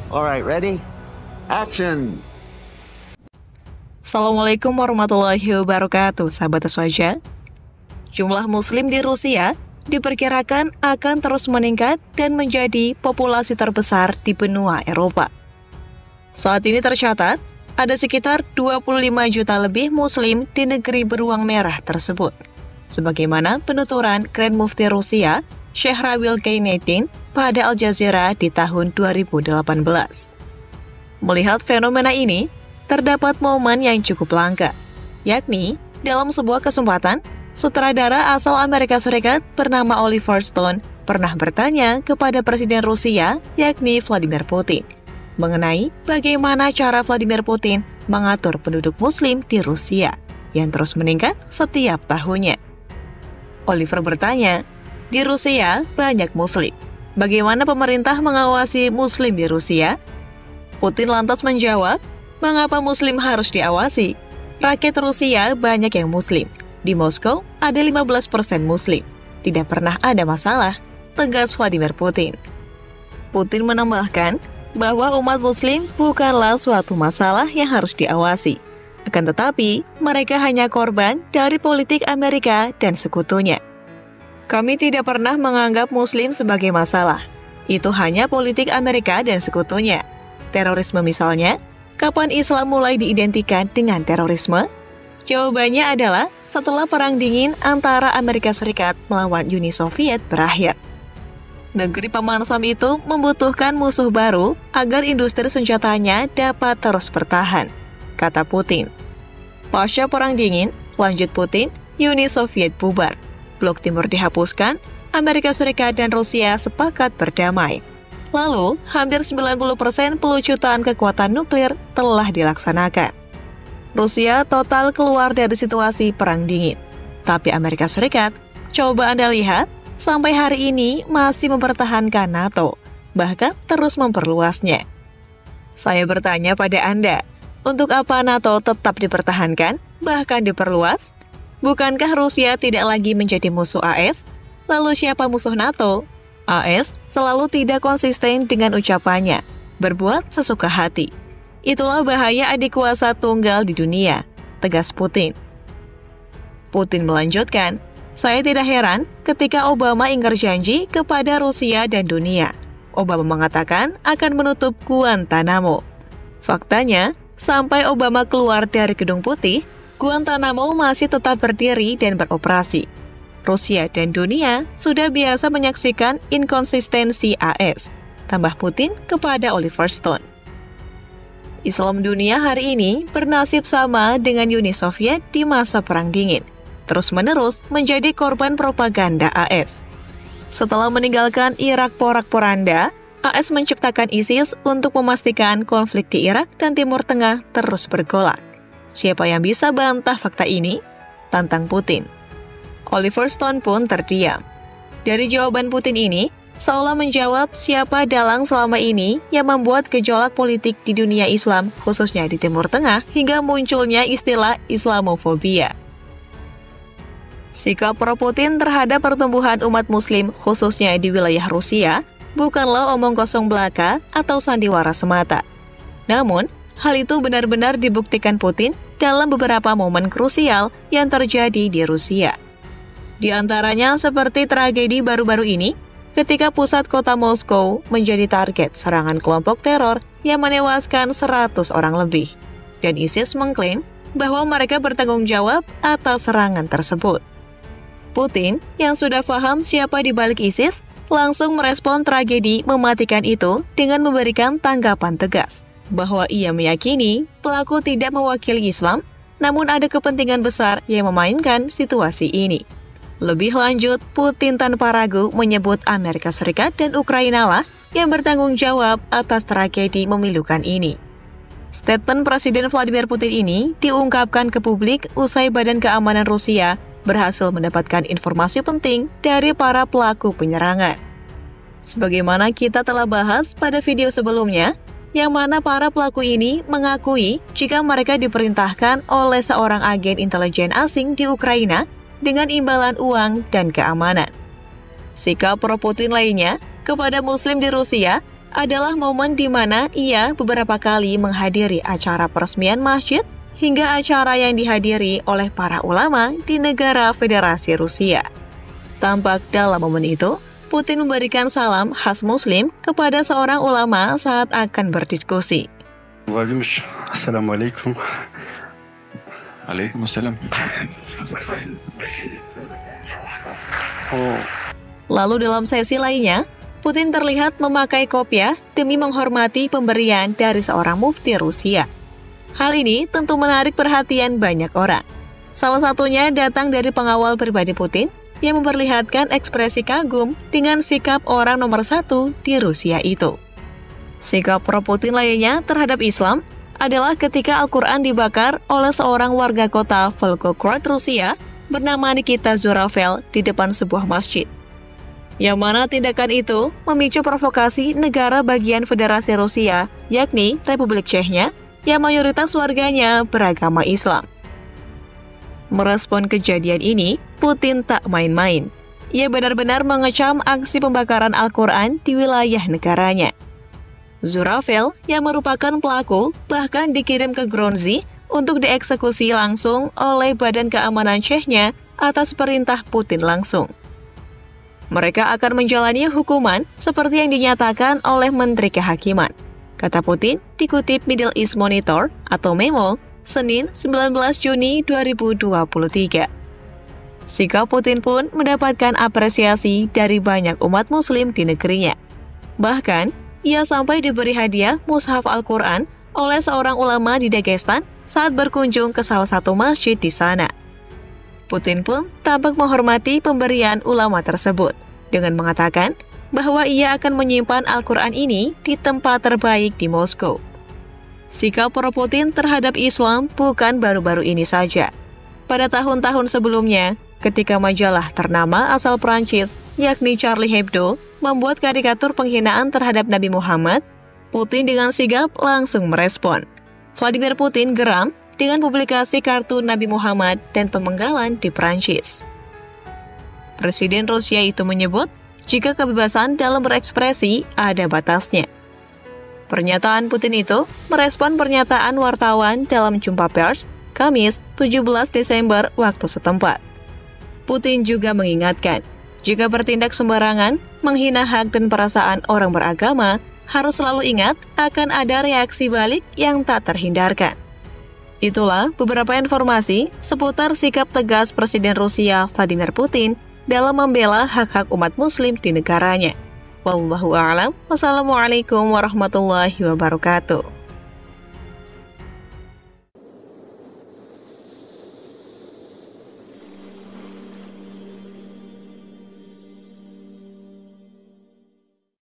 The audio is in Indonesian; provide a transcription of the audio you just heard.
Alright, ready? Action! Assalamualaikum warahmatullahi wabarakatuh, sahabat Aswaja. Jumlah muslim di Rusia diperkirakan akan terus meningkat dan menjadi populasi terbesar di benua Eropa. Saat ini tercatat, ada sekitar 25 juta lebih muslim di negeri beruang merah tersebut. Sebagaimana penuturan Grand Mufti Rusia, Syekh Rawil Ghainiaddin pada Al Jazeera di tahun 2018. Melihat fenomena ini, terdapat momen yang cukup langka, yakni dalam sebuah kesempatan, sutradara asal Amerika Serikat bernama Oliver Stone pernah bertanya kepada Presiden Rusia, yakni Vladimir Putin, mengenai bagaimana cara Vladimir Putin mengatur penduduk muslim di Rusia yang terus meningkat setiap tahunnya. Oliver bertanya, di Rusia banyak muslim. Bagaimana pemerintah mengawasi muslim di Rusia? Putin lantas menjawab, mengapa muslim harus diawasi? Rakyat Rusia banyak yang muslim. Di Moskow ada 15% muslim. Tidak pernah ada masalah, tegas Vladimir Putin. Putin menambahkan bahwa umat muslim bukanlah suatu masalah yang harus diawasi. Akan tetapi, mereka hanya korban dari politik Amerika dan sekutunya. Kami tidak pernah menganggap muslim sebagai masalah. Itu hanya politik Amerika dan sekutunya. Terorisme misalnya, kapan Islam mulai diidentikan dengan terorisme? Jawabannya adalah setelah Perang Dingin antara Amerika Serikat melawan Uni Soviet berakhir. Negeri Paman Sam itu membutuhkan musuh baru agar industri senjatanya dapat terus bertahan, kata Putin. Pasca Perang Dingin, lanjut Putin, Uni Soviet bubar. Blok Timur dihapuskan, Amerika Serikat dan Rusia sepakat berdamai. Lalu, hampir 90% pelucutan kekuatan nuklir telah dilaksanakan. Rusia total keluar dari situasi Perang Dingin. Tapi Amerika Serikat, coba Anda lihat, sampai hari ini masih mempertahankan NATO, bahkan terus memperluasnya. Saya bertanya pada Anda, untuk apa NATO tetap dipertahankan, bahkan diperluas? Bukankah Rusia tidak lagi menjadi musuh AS? Lalu siapa musuh NATO? AS selalu tidak konsisten dengan ucapannya, berbuat sesuka hati. Itulah bahaya adik kuasa tunggal di dunia, tegas Putin. Putin melanjutkan, saya tidak heran ketika Obama ingkar janji kepada Rusia dan dunia. Obama mengatakan akan menutup Guantanamo. Faktanya, sampai Obama keluar dari Gedung Putih, Guantanamo masih tetap berdiri dan beroperasi. Rusia dan dunia sudah biasa menyaksikan inkonsistensi AS, tambah Putin kepada Oliver Stone. Islam dunia hari ini bernasib sama dengan Uni Soviet di masa Perang Dingin, terus-menerus menjadi korban propaganda AS. Setelah meninggalkan Irak porak-poranda, AS menciptakan ISIS untuk memastikan konflik di Irak dan Timur Tengah terus bergolak. Siapa yang bisa bantah fakta ini? Tantang Putin. Oliver Stone pun terdiam. Dari jawaban Putin ini, seolah menjawab siapa dalang selama ini yang membuat gejolak politik di dunia Islam, khususnya di Timur Tengah, hingga munculnya istilah Islamofobia. Sikap pro-Putin terhadap pertumbuhan umat muslim, khususnya di wilayah Rusia, bukanlah omong kosong belaka atau sandiwara semata. Namun, hal itu benar-benar dibuktikan Putin dalam beberapa momen krusial yang terjadi di Rusia. Di antaranya seperti tragedi baru-baru ini, ketika pusat kota Moskow menjadi target serangan kelompok teror yang menewaskan 100 orang lebih. Dan ISIS mengklaim bahwa mereka bertanggung jawab atas serangan tersebut. Putin, yang sudah paham siapa di balik ISIS, langsung merespon tragedi mematikan itu dengan memberikan tanggapan tegas, bahwa ia meyakini pelaku tidak mewakili Islam, namun ada kepentingan besar yang memainkan situasi ini. Lebih lanjut, Putin tanpa ragu menyebut Amerika Serikat dan Ukraina lah yang bertanggung jawab atas tragedi memilukan ini. Statement Presiden Vladimir Putin ini diungkapkan ke publik usai Badan Keamanan Rusia berhasil mendapatkan informasi penting dari para pelaku penyerangan. Sebagaimana kita telah bahas pada video sebelumnya, yang mana para pelaku ini mengakui jika mereka diperintahkan oleh seorang agen intelijen asing di Ukraina dengan imbalan uang dan keamanan. Sikap pro-Putin lainnya kepada Muslim di Rusia adalah momen di mana ia beberapa kali menghadiri acara peresmian masjid hingga acara yang dihadiri oleh para ulama di negara Federasi Rusia. Tampak dalam momen itu, Putin memberikan salam khas Muslim kepada seorang ulama saat akan berdiskusi. Vladimir, Assalamualaikum. Waalaikumsalam. Lalu dalam sesi lainnya, Putin terlihat memakai kopiah demi menghormati pemberian dari seorang mufti Rusia. Hal ini tentu menarik perhatian banyak orang. Salah satunya datang dari pengawal pribadi Putin yang memperlihatkan ekspresi kagum dengan sikap orang nomor 1 di Rusia itu. Sikap pro-Putin lainnya terhadap Islam adalah ketika Al-Quran dibakar oleh seorang warga kota Volgograd, Rusia bernama Nikita Zuravel di depan sebuah masjid. Yang mana tindakan itu memicu provokasi negara bagian Federasi Rusia, yakni Republik Chechnya, yang mayoritas warganya beragama Islam. Merespon kejadian ini, Putin tak main-main. Ia benar-benar mengecam aksi pembakaran Al-Quran di wilayah negaranya. Zuravel, yang merupakan pelaku, bahkan dikirim ke Grozny untuk dieksekusi langsung oleh Badan Keamanan Chechnya atas perintah Putin langsung. Mereka akan menjalani hukuman seperti yang dinyatakan oleh Menteri Kehakiman, kata Putin dikutip Middle East Monitor atau Memo, Senin 19 Juni 2023. Sikap Putin pun mendapatkan apresiasi dari banyak umat muslim di negerinya. Bahkan, ia sampai diberi hadiah mushaf Al-Quran oleh seorang ulama di Dagestan saat berkunjung ke salah satu masjid di sana. Putin pun tampak menghormati pemberian ulama tersebut dengan mengatakan bahwa ia akan menyimpan Al-Quran ini di tempat terbaik di Moskow. Sikap pro-Putin terhadap Islam bukan baru-baru ini saja. Pada tahun-tahun sebelumnya, ketika majalah ternama asal Prancis, yakni Charlie Hebdo, membuat karikatur penghinaan terhadap Nabi Muhammad, Putin dengan sigap langsung merespon. Vladimir Putin geram dengan publikasi kartun Nabi Muhammad dan pemenggalan di Prancis. Presiden Rusia itu menyebut jika kebebasan dalam berekspresi ada batasnya. Pernyataan Putin itu merespon pernyataan wartawan dalam jumpa pers Kamis 17 Desember waktu setempat. Putin juga mengingatkan, jika bertindak sembarangan, menghina hak dan perasaan orang beragama, harus selalu ingat akan ada reaksi balik yang tak terhindarkan. Itulah beberapa informasi seputar sikap tegas Presiden Rusia Vladimir Putin dalam membela hak-hak umat muslim di negaranya. Wallahu a'lam. Wassalamualaikum warahmatullahi wabarakatuh.